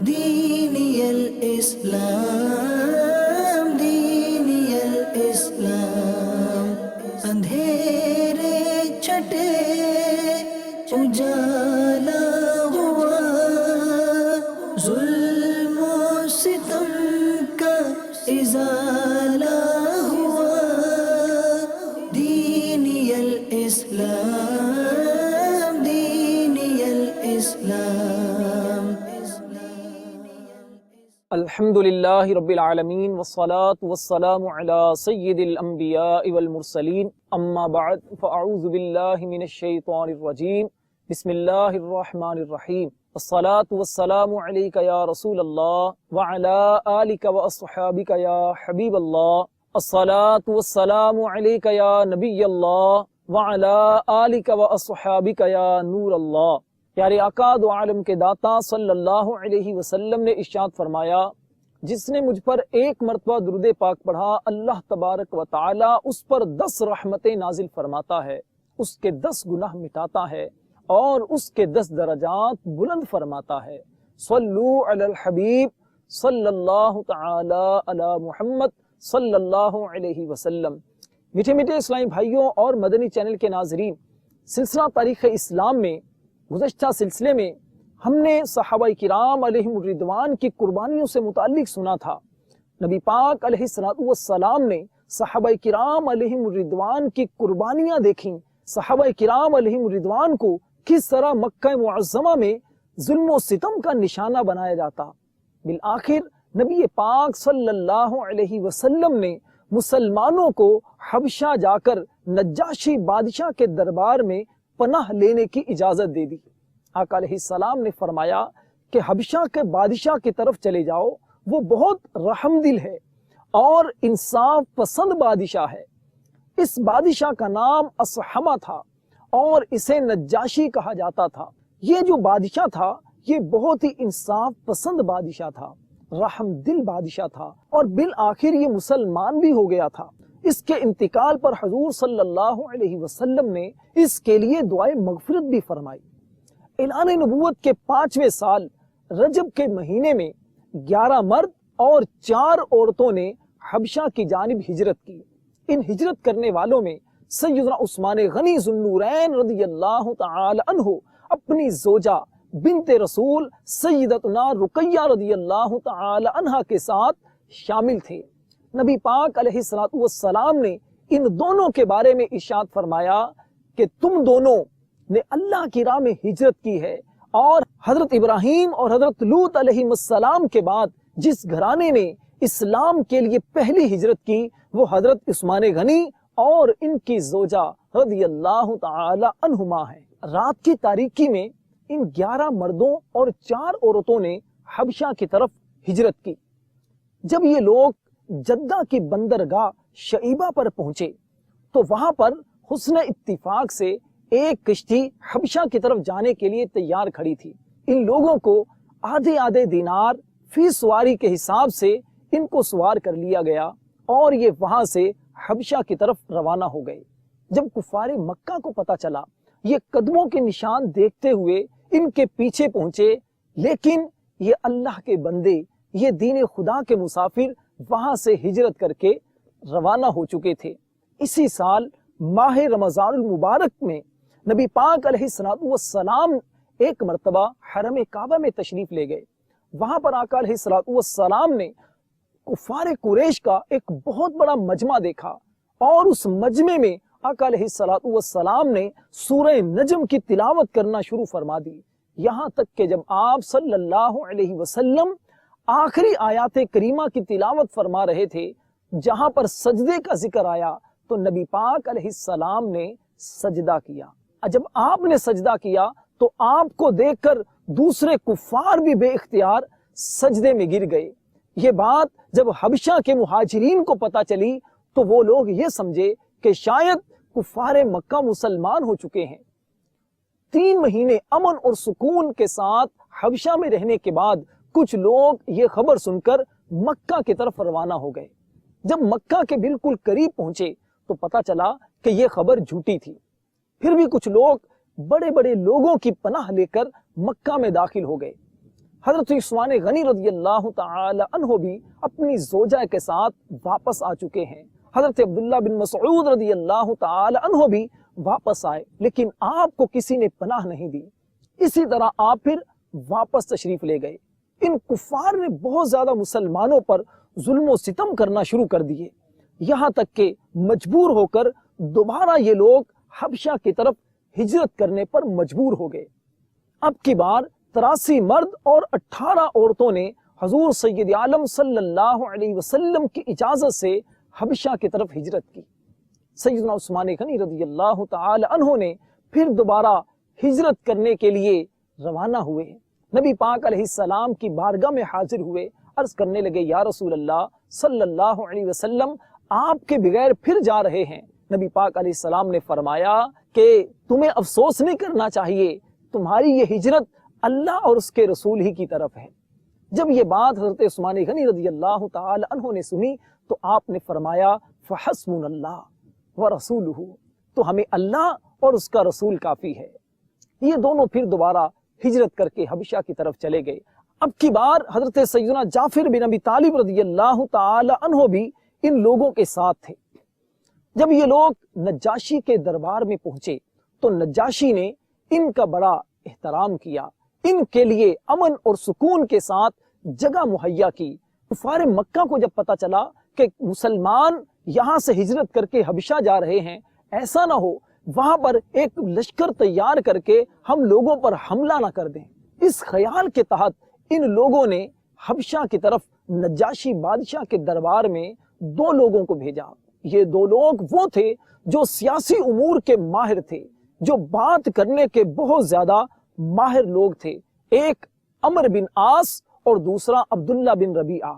دینی الاسلام دینی الاسلام، اندھیرے چھٹے اجالا ہوا، ظلم و ستم کا ازالہ ہوا، دینی الاسلام دینی الاسلام۔ الحمد للہ رب العالمین والصلاة والسلام علی سید الانبیاء والمرسلین، اما بعد فاعوذ باللہ من الشیطان الرجیم، بسم اللہ الرحمن الرحیم، الصلاة والسلام علیک یا رسول اللہ وعلی آلک واصحابک یا حبیب اللہ، الصلاة والسلام علیک یا نبی اللہ وعلی آلک واصحابک یا نور اللہ۔ پیارے آقا دو عالم کے داتا صلی اللہ علیہ وسلم نے ارشاد فرمایا، جس نے مجھ پر ایک مرتبہ درود پاک پڑھا، اللہ تبارک و تعالی اس پر 10 رحمتیں نازل فرماتا ہے، اس کے 10 گناہ مٹاتا ہے اور اس کے 10 درجات بلند فرماتا ہے۔ صلو علی الحبیب صلی اللہ تعالی علی محمد صلی اللہ علیہ وسلم۔ میٹھے میٹھے اسلامی بھائیوں اور مدنی چینل کے ناظرین، سلسلہ تاریخ اسلام میں گزشتہ سلسلے میں ہم نے صحابہ کرام علیہم الرضوان کی قربانیوں سے متعلق سنا تھا۔ نبی پاک علیہ السلام نے صحابہ کرام علیہم الرضوان کی قربانیاں دیکھیں، صحابہ کرام علیہم الرضوان کو کس طرح مکہ معظمہ میں ظلم و ستم کا نشانہ بنایا جاتا۔ بالآخر نبی پاک صلی اللہ علیہ وسلم نے مسلمانوں کو حبشہ جا کر نجاشی بادشاہ کے دربار میں پناہ لینے کی اجازت دے دی۔ آقا علیہ السلام نے فرمایا کہ حبشہ کے بادشاہ کی طرف چلے جاؤ، وہ بہت رحم دل ہے اور انصاف پسند بادشاہ ہے۔ اس بادشاہ کا نام اصحمہ تھا اور اسے نجاشی کہا جاتا تھا۔ یہ جو بادشاہ تھا یہ بہت ہی انصاف پسند بادشاہ تھا، رحم دل بادشاہ تھا اور بالآخر یہ مسلمان بھی ہو گیا تھا۔ اس کے انتقال پر حضور صلی اللہ علیہ وسلم نے اس کے لیے دعائے مغفرت بھی فرمائی۔ اعلان نبوت کے 5ویں سال رجب کے مہینے میں 11 مرد اور 4 عورتوں نے حبشہ کی جانب ہجرت کی۔ ان ہجرت کرنے والوں میں سیدنا عثمان غنی ذو النورین رضی اللہ تعالی عنہ اپنی زوجہ بنت رسول سیدتنا رقیہ رضی اللہ تعالی عنہ کے ساتھ شامل تھے۔ نبی پاک علیہ السلام نے ان دونوں کے بارے میں ارشاد فرمایا کہ تم دونوں نے اللہ کی راہ میں ہجرت کی ہے، اور حضرت ابراہیم اور حضرت لوط علیہ السلام کے بعد جس گھرانے نے اسلام کے لیے پہلی ہجرت کی وہ حضرت عثمان غنی اور ان کی زوجہ رضی اللہ تعالی عنہما ہے۔ رات کی تاریکی میں ان 11 مردوں اور 4 عورتوں نے حبشہ کی طرف ہجرت کی۔ جب یہ لوگ جدہ کی بندرگاہ شعیبہ پر پہنچے تو وہاں پر حسن اتفاق سے ایک کشتی حبشہ کی طرف جانے کے لیے تیار کھڑی تھی۔ ان لوگوں کو آدھے دینار فی سواری کے حساب سے ان کو سوار کر لیا گیا اور یہ وہاں سے حبشہ کی طرف روانہ ہو گئے۔ جب کفار مکہ کو پتہ چلا، یہ قدموں کے نشان دیکھتے ہوئے ان کے پیچھے پہنچے، لیکن یہ اللہ کے بندے، یہ دین خدا کے مسافر وہاں سے ہجرت کر کے روانہ ہو چکے تھے۔ اسی سال ماہ رمضان المبارک میں نبی پاک علیہ السلام ایک مرتبہ حرم کعبہ میں تشریف لے گئے۔ وہاں پر آقا علیہ السلام نے کفار قریش کا ایک بہت بڑا مجمع دیکھا اور اس مجمع میں آقا علیہ السلام نے سورہ نجم کی تلاوت کرنا شروع فرما دی، یہاں تک کہ جب آپ صلی اللہ علیہ وسلم آخری آیات کریمہ کی تلاوت فرما رہے تھے، جہاں پر سجدے کا ذکر آیا تو نبی پاک علیہ السلام نے سجدہ کیا۔ جب آپ نے سجدہ کیا تو آپ کو دیکھ کر دوسرے کفار بھی بے اختیار سجدے میں گر گئے۔ یہ بات جب حبشہ کے مہاجرین کو پتہ چلی تو وہ لوگ یہ سمجھے کہ شاید کفار مکہ مسلمان ہو چکے ہیں۔ 3 مہینے امن اور سکون کے ساتھ حبشہ میں رہنے کے بعد کچھ لوگ یہ خبر سن کر مکہ کی طرف روانہ ہو گئے۔ جب مکہ کے بالکل قریب پہنچے تو پتہ چلا کہ یہ خبر جھوٹی تھی۔ پھر بھی کچھ لوگ بڑے بڑے لوگوں کی پناہ لے کر مکہ میں داخل ہو گئے۔ حضرت عثمان غنی رضی اللہ تعالی عنہ بھی اپنی زوجہ کے ساتھ واپس آ چکے ہیں، حضرت عبداللہ بن مسعود رضی اللہ تعالی عنہ بھی واپس آئے، لیکن آپ کو کسی نے پناہ نہیں دی۔ اسی طرح آپ پھر واپس تشریف لے گئے۔ ان کفار نے بہت زیادہ مسلمانوں پر ظلم و ستم کرنا شروع کر دیے، یہاں تک کہ مجبور ہو کر دوبارہ یہ لوگ حبشہ کی طرف ہجرت کرنے پر مجبور ہو گئے۔ اب کی بار 83 مرد اور 18 عورتوں نے حضور سید عالم صلی اللہ علیہ وسلم کی اجازت سے حبشہ کی طرف ہجرت کی۔ سیدنا عثمان غنی رضی اللہ تعالی عنہ نے پھر دوبارہ ہجرت کرنے کے لیے روانہ ہوئے، نبی پاک علیہ السلام کی بارگاہ میں حاضر ہوئے، عرض کرنے لگے یا رسول اللہ صلی اللہ علیہ وسلم آپ کے بغیر پھر جا رہے ہیں۔ نبی پاک علیہ السلام نے فرمایا کہ تمہیں افسوس نہیں کرنا چاہیے، تمہاری یہ ہجرت اللہ اور اس کے رسول ہی کی طرف ہے۔ جب یہ بات حضرت عثمان غنی رضی اللہ تعالی عنہ نے سنی تو آپ نے فرمایا فحسبنا اللہ ورسولہ، تو ہمیں اللہ اور اس کا رسول کافی ہے۔ یہ دونوں پھر دوبارہ ہجرت کر کے حبشہ کی طرف چلے گئے۔ اب کی بار حضرت سیدنا جعفر بن ابی طالب رضی اللہ تعالی عنہ بھی ان لوگوں کے ساتھ تھے۔ جب یہ لوگ نجاشی کے دربار میں پہنچے تو نجاشی نے ان کا بڑا احترام کیا، ان کے لیے امن اور سکون کے ساتھ جگہ مہیا کی۔ کفار مکہ کو جب پتہ چلا کہ مسلمان یہاں سے ہجرت کر کے حبشہ جا رہے ہیں، ایسا نہ ہو وہاں پر ایک لشکر تیار کر کے ہم لوگوں پر حملہ نہ کر دیں، اس خیال کے تحت ان لوگوں نے حبشہ کی طرف نجاشی بادشاہ کے دربار میں 2 لوگوں کو بھیجا۔ یہ 2 لوگ وہ تھے جو سیاسی امور کے ماہر تھے، جو بات کرنے کے بہت زیادہ ماہر لوگ تھے، ایک عمر بن عاص اور دوسرا عبداللہ بن ربیعہ۔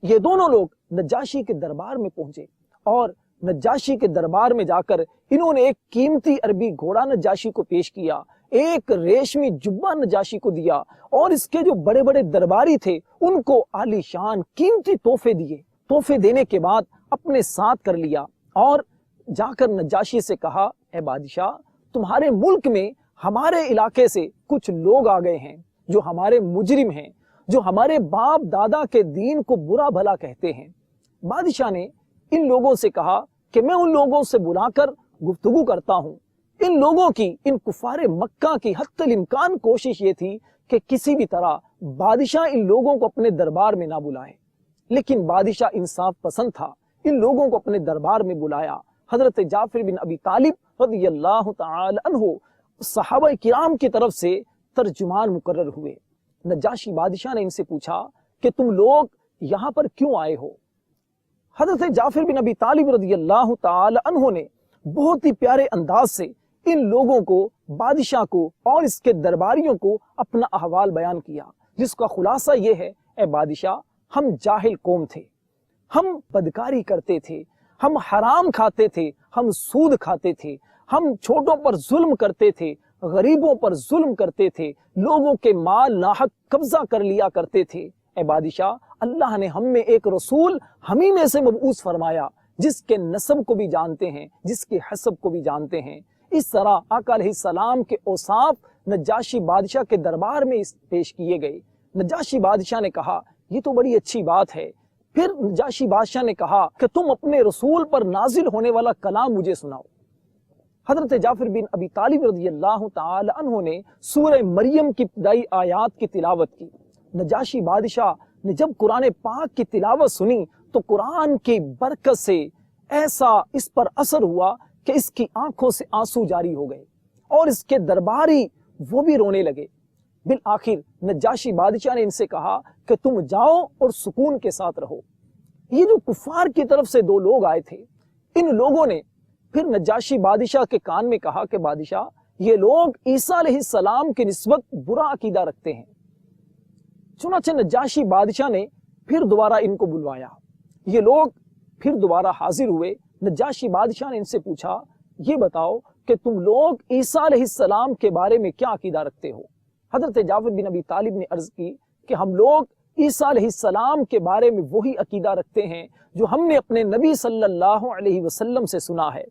یہ دونوں لوگ نجاشی کے دربار میں پہنچے اور نجاشی کے دربار میں جا کر انہوں نے ایک قیمتی عربی گھوڑا نجاشی کو پیش کیا، ایک ریشمی جبہ نجاشی کو دیا، اور اس کے جو بڑے بڑے درباری تھے ان کو عالی شان قیمتی تحفے دیے۔ تحفے دینے کے بعد اپنے ساتھ کر لیا اور جا کر نجاشی سے کہا اے بادشاہ، تمہارے ملک میں ہمارے علاقے سے کچھ لوگ آ گئے ہیں جو ہمارے مجرم ہیں، جو ہمارے باپ دادا کے دین کو برا بھلا کہتے ہیں۔ بادشاہ نے ان لوگوں سے کہا کہ میں ان لوگوں سے بلا کر گفتگو کرتا ہوں۔ ان لوگوں کی، ان کفار مکہ کی حتی الامکان کوشش یہ تھی کہ کسی بھی طرح بادشاہ ان لوگوں کو اپنے دربار میں نہ بلائے، لیکن بادشاہ انصاف پسند تھا، ان لوگوں کو اپنے دربار میں بلایا۔ حضرت جعفر بن ابی طالب رضی اللہ تعالی عنہ صحابہ کرام کی طرف سے ترجمان مقرر ہوئے۔ نجاشی بادشاہ نے ان سے پوچھا کہ تم لوگ یہاں پر کیوں آئے ہو؟ حضرت جعفر بن ابی طالب رضی اللہ تعالی عنہ نے بہت ہی پیارے انداز سے ان لوگوں کو، بادشاہ کو اور اس کے درباریوں کو اپنا احوال بیان کیا، جس کا خلاصہ یہ ہے اے بادشاہ، ہم جاہل قوم تھے، ہم بدکاری کرتے تھے، ہم حرام کھاتے تھے، ہم سود کھاتے تھے، ہم چھوٹوں پر ظلم کرتے تھے، غریبوں پر ظلم کرتے تھے، لوگوں کے مال ناحق قبضہ کر لیا کرتے تھے۔ اے بادشاہ، اللہ نے ہم میں ایک رسول ہمیں میں سے مبعوث فرمایا، جس کے نسب کو بھی جانتے ہیں، جس کے حسب کو بھی جانتے ہیں۔ اس طرح آقا علیہ السلام کے اوصاف نجاشی بادشاہ کے دربار میں پیش کیے گئے۔ نجاشی بادشاہ نے کہا یہ تو بڑی اچھی بات ہے۔ پھر نجاشی بادشاہ نے کہا کہ تم اپنے رسول پر نازل ہونے والا کلام مجھے سناؤ۔ حضرت جعفر بن ابی طالب رضی اللہ تعالی عنہ نے سورہ مریم کی ابتدائی آیات کی تلاوت کی۔ نجاشی بادشاہ نے جب قرآن پاک کی تلاوت سنی تو قرآن کی برکت سے ایسا اس پر اثر ہوا کہ اس کی آنکھوں سے آنسو جاری ہو گئے اور اس کے درباری وہ بھی رونے لگے۔ بالآخر نجاشی بادشاہ نے ان سے کہا کہ تم جاؤ اور سکون کے ساتھ رہو۔ یہ جو کفار کی طرف سے 2 لوگ آئے تھے، ان لوگوں نے پھر نجاشی بادشاہ کے کان میں کہا کہ بادشاہ، یہ لوگ عیسیٰ علیہ السلام کی نسبت برا عقیدہ رکھتے ہیں۔ چنانچہ نجاشی بادشاہ نے پھر دوبارہ ان کو بلوایا۔ یہ لوگ پھر دوبارہ حاضر ہوئے۔ نجاشی بادشاہ نے ان سے پوچھا یہ بتاؤ کہ تم لوگ عیسیٰ علیہ السلام کے بارے میں کیا عقیدہ رکھتے ہو؟ حضرت جعفر بن ابی طالب نے عرض کی کہ ہم لوگ عیسیٰ علیہ السلام کے بارے میں وہی عقیدہ رکھتے ہیں جو ہم نے اپنے نبی صلی اللہ علیہ وسلم سے سنا ہے۔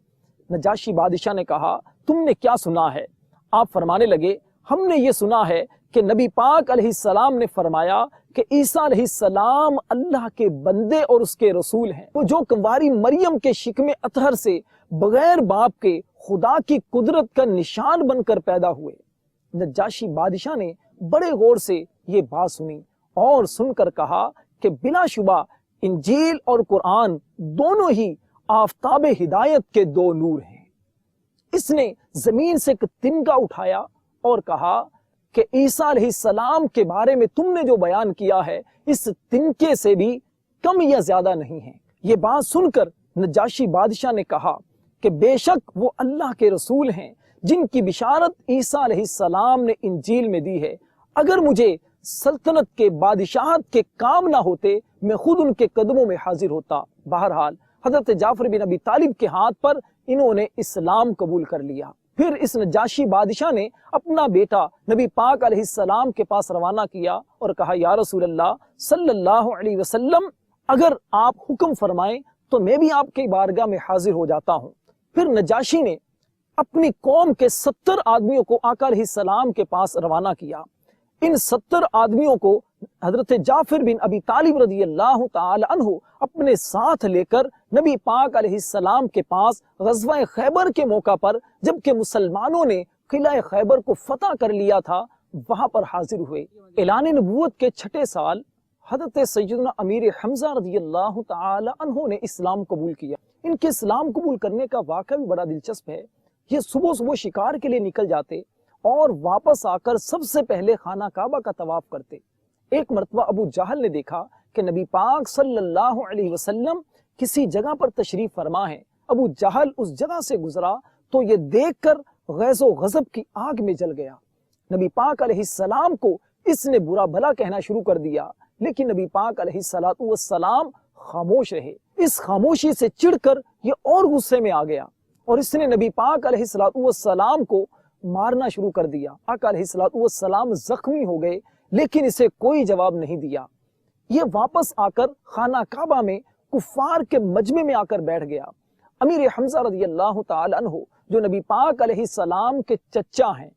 نجاشی بادشاہ نے کہا تم نے کیا سنا ہے؟ آپ فرمانے لگے ہم نے یہ سنا ہے کہ نبی پاک علیہ السلام نے فرمایا کہ عیسیٰ علیہ السلام اللہ کے بندے اور اس کے رسول ہیں، وہ جو کنواری مریم کے شکم اطہر سے بغیر باپ کے خدا کی قدرت کا نشان بن کر پیدا ہوئے۔ نجاشی بادشاہ نے بڑے غور سے یہ بات سنی اور سن کر کہا کہ بلا شبہ انجیل اور قرآن دونوں ہی آفتاب ہدایت کے دو نور ہیں۔ اس نے زمین سے ایک تنگا اٹھایا اور کہا کہ عیسیٰ علیہ السلام کے بارے میں تم نے جو بیان کیا ہے اس تنکے سے بھی کم یا زیادہ نہیں ہے۔ یہ بات سن کر نجاشی بادشاہ نے کہا کہ بے شک وہ اللہ کے رسول ہیں جن کی بشارت عیسیٰ علیہ السلام نے انجیل میں دی ہے۔ اگر مجھے سلطنت کے بادشاہت کے کام نہ ہوتے میں خود ان کے قدموں میں حاضر ہوتا۔ بہرحال حضرت جعفر بن ابی طالب کے ہاتھ پر انہوں نے اسلام قبول کر لیا۔ پھر اس نجاشی بادشاہ نے اپنا بیٹا نبی پاک علیہ السلام کے پاس روانہ کیا اور کہا یا رسول اللہ صلی اللہ علیہ وسلم، اگر آپ حکم فرمائیں تو میں بھی آپ کی بارگاہ میں حاضر ہو جاتا ہوں۔ پھر نجاشی نے اپنی قوم کے 70 آدمیوں کو آقا علیہ السلام کے پاس روانہ کیا۔ ان 70 آدمیوں کو حضرت جعفر بن ابی طالب رضی اللہ تعالی عنہ اپنے ساتھ لے کر نبی پاک علیہ السلام کے پاس غزوہ خیبر کے موقع پر جبکہ مسلمانوں نے قلعہ خیبر کو فتح کر لیا تھا وہاں پر حاضر ہوئے۔ اعلان نبوت کے 6 سال حضرت سیدنا امیر حمزہ رضی اللہ تعالی عنہ نے اسلام قبول کیا۔ ان کے اسلام قبول کرنے کا واقعہ بھی بڑا دلچسپ ہے۔ یہ صبح شکار کے لیے نکل جاتے اور واپس آ کر سب سے پہلے خانہ کعبہ کا طواف کرتے۔ ایک مرتبہ ابو جہل نے دیکھا کہ نبی پاک صلی اللہ علیہ وسلم کسی جگہ پر تشریف فرما ہے۔ ابو جہل اس جگہ سے گزرا تو یہ دیکھ کر غیظ و غضب کی آگ میں جل گیا۔ نبی پاک علیہ السلام کو اس نے برا بھلا کہنا شروع کر دیا، لیکن نبی پاک علیہ السلام خاموش رہے۔ اس خاموشی سے چڑھ کر یہ اور غصے میں آ گیا اور اس نے نبی پاک علیہ السلام کو مارنا شروع کر دیا۔ آقا علیہ السلام زخمی ہو گئے لیکن اسے کوئی جواب نہیں دیا۔ یہ واپس آ کر خانہ کعبہ میں کفار کے مجمع میں آ کر بیٹھ گیا۔ امیر حمزہ رضی اللہ تعالی عنہ جو نبی پاک علیہ السلام کے چچا ہیں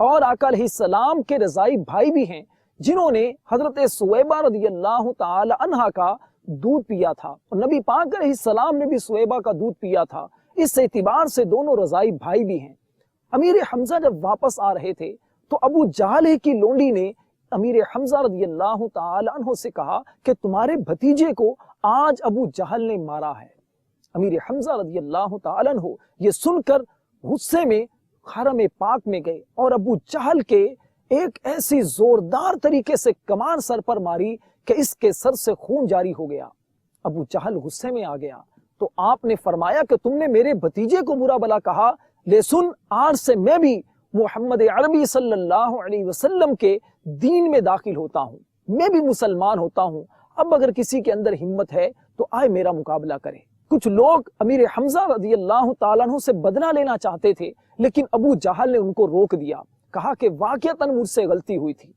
اور آقا علیہ السلام کے رضائی بھائی بھی ہیں، جنہوں نے حضرت سویبہ رضی اللہ تعالی عنہ کا دودھ پیا تھا اور نبی پاک علیہ السلام نے بھی سویبہ کا دودھ پیا تھا، اس اعتبار سے دونوں رضائی بھائی بھی ہیں۔ امیر حمزہ جب واپس آ رہے تھے تو ابو جہل کی لونڈی نے امیر حمزہ رضی اللہ تعالی عنہ سے کہا کہ تمہارے بھتیجے کو آج ابو جہل نے مارا ہے۔ امیر حمزہ رضی اللہ تعالی عنہ یہ سن کر غصے میں حرم پاک میں گئے اور ابو جہل کے ایک ایسی زوردار طریقے سے کمان سر پر ماری کہ اس کے سر سے خون جاری ہو گیا۔ ابو جہل غصے میں آ گیا تو آپ نے فرمایا کہ تم نے میرے بھتیجے کو برا بھلا کہا، لے سن آج سے میں بھی محمد عربی صلی اللہ علیہ وسلم کے دین میں داخل ہوتا ہوں، میں بھی مسلمان ہوتا ہوں۔ اب اگر کسی کے اندر ہمت ہے تو آئے میرا مقابلہ کرے۔ کچھ لوگ امیر حمزہ رضی اللہ تعالیٰ عنہ سے بدلہ لینا چاہتے تھے لیکن ابو جہل نے ان کو روک دیا، کہا کہ واقعتاً مجھ سے غلطی ہوئی تھی۔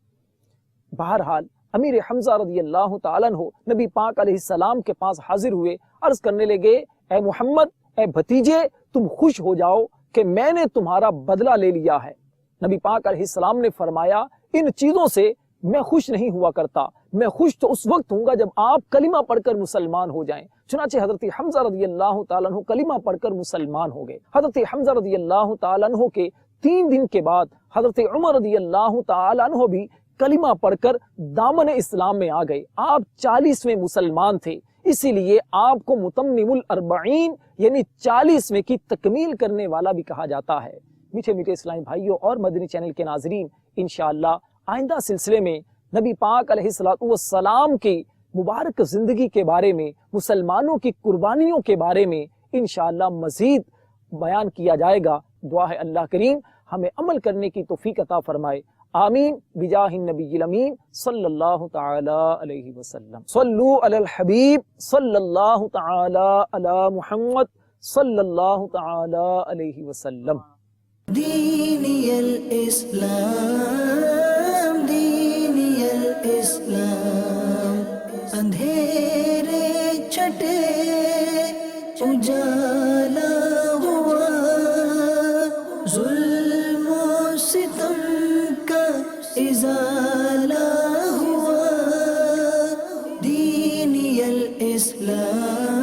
بہرحال امیر حمزہ رضی اللہ تعالیٰ عنہ نبی پاک علیہ السلام کے پاس حاضر ہوئے، عرض کرنے لگے اے محمد، اے بھتیجے، تم خوش ہو جاؤ کہ میں نے تمہارا بدلہ لے لیا ہے۔ نبی پاک علیہ السلام نے فرمایا ان چیزوں سے میں خوش نہیں ہوا کرتا، میں خوش تو اس وقت ہوں گا جب آپ کلمہ پڑھ کر مسلمان ہو جائیں۔ چنانچہ حضرت حمزہ رضی اللہ تعالیٰ عنہ کلمہ پڑھ کر مسلمان ہو گئے۔ حضرت حمزہ رضی اللہ تعالیٰ عنہ کے 3 دن کے بعد حضرت عمر رضی اللہ تعالیٰ عنہ بھی کلمہ پڑھ کر دامن اسلام میں آ گئے۔ آپ 40ویں مسلمان تھے، اسی لیے آپ کو متمم الاربعین یعنی 40ویں کی تکمیل کرنے والا بھی کہا جاتا ہے۔ میٹھے میٹھے اسلامی بھائیوں اور مدنی چینل کے ناظرین، انشاءاللہ آئندہ سلسلے میں نبی پاک علیہ السلام کی مبارک زندگی کے بارے میں، مسلمانوں کی قربانیوں کے بارے میں انشاءاللہ مزید بیان کیا جائے گا۔ دعا ہے اللہ کریم ہمیں عمل کرنے کی توفیق عطا فرمائے، آمین بجاہ النبی الامین صلی اللہ تعالی علیہ وسلم۔ صلو علی الحبیب صلی اللہ تعالی علی محمد صلی اللہ تعالی علیہ وسلم۔ دینی الاسلام، دینی الاسلام، اندھیرے چھٹے اجالا ہوا، ظلم و ستم کا ازالہ ইসলাম